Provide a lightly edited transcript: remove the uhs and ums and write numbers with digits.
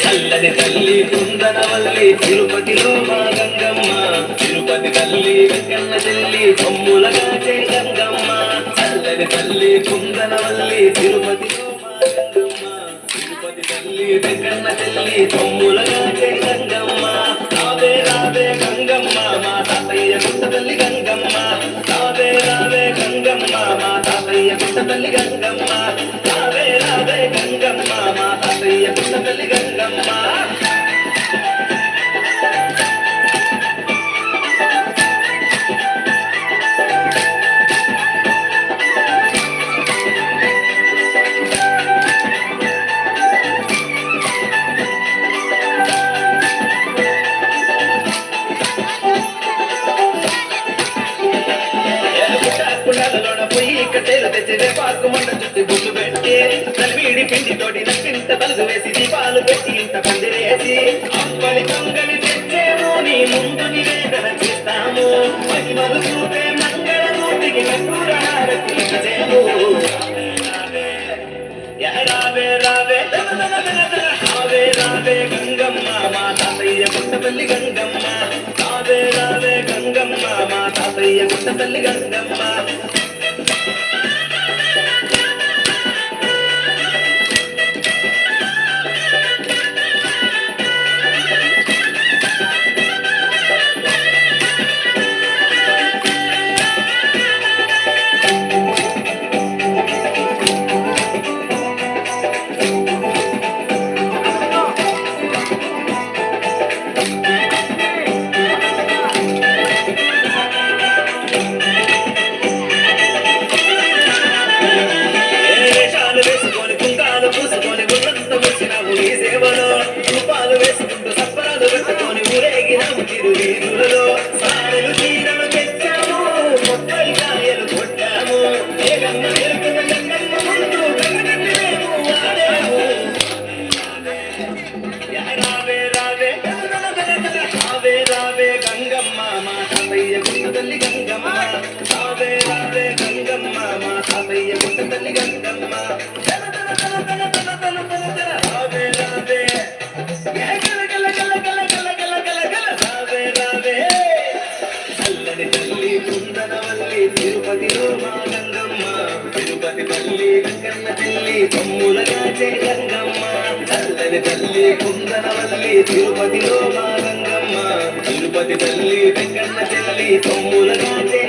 చల్లని తల్లి కుందనవల్లి తిరుపతిలో మా గంగమ్మ, తిరుపతి తల్లి వెంకన్న చెల్లి కొమ్ములగా చే గంగమ్మ. చల్లని తల్లి కుందనవల్లి తిరుపతిలో మా గంగమ్మ, తిరుపతి తల్లి వెంకన్న చెల్లి కొమ్ములగా చే గంగమ్మ. రావే రావే గంగమ్మ మా తాతయ్య గుట్ట తల్లి గంగమ్మ, రావే రావే గంగమ్మ మా తాతయ్య గుట్ట తల్లి గంగమ్మ, రావే రావే గంగమ్మ మా తాతయ్య గుట్ట తల్లి గంగమ్మ. కుండలలోన పొయ్యి కట్టెలు తెచ్చి రేపాకు మంట చుట్టూ గుడ్లు పెట్టి నలివిడి పిండి తోటి నక్కింత తలుగు వేసి దీపాలు పెట్టి ఇంత పందిరేసి అప్పలి పొంగలి తెచ్చేము నీ ముందు నివేదన చేస్తాము. మహిమలు చూపే మంగళమూర్తికి కర్పూర హారతి ఇచ్చేము. రావే రావే రావే రావే గంగమ్మ మా తాతయ్య గుట్ట తల్లి గంగమ్మ, రావే రావే గంగమ్మ మా తాతయ్య గుట్ట తల్లి గంగమ్మ. పూసుకొని గుళ్ళంత వచ్చినాము ఈ సేవలో, రూపాలు వేసుకుంటూ సప్పరాలు పెట్టుకొని ఊరేగినాము తిరు వీధులలో. సారెలు చీరలు తెచ్చాము, కొబ్బరికాయలు కొట్టాము, వేగమ్మ ఎరుకున్న గంగమ్మ ముందు గంగనెత్తినేము వాడాము. రావే రావే రావే రావే గంగమ్మ మా తాతయ్య గుట్ట తల్లి గంగమ్మ, రావే రావే గంగమ్మ మా తాతయ్య గుట్ట తల్లి గంగమ్మ. చల్లని తల్లి కుందనవల్లి తిరుపతిలో మా గంగమ్మ, తిరుపతి తల్లి వెంకన్న చెల్లి కొమ్ములగా చే గంగమ్మ. చల్లని తల్లి కుందనవల్లి తిరుపతిలో మా గంగమ్మ, తిరుపతి తల్లి వెంకన్న చెల్లి కొమ్ములగా చే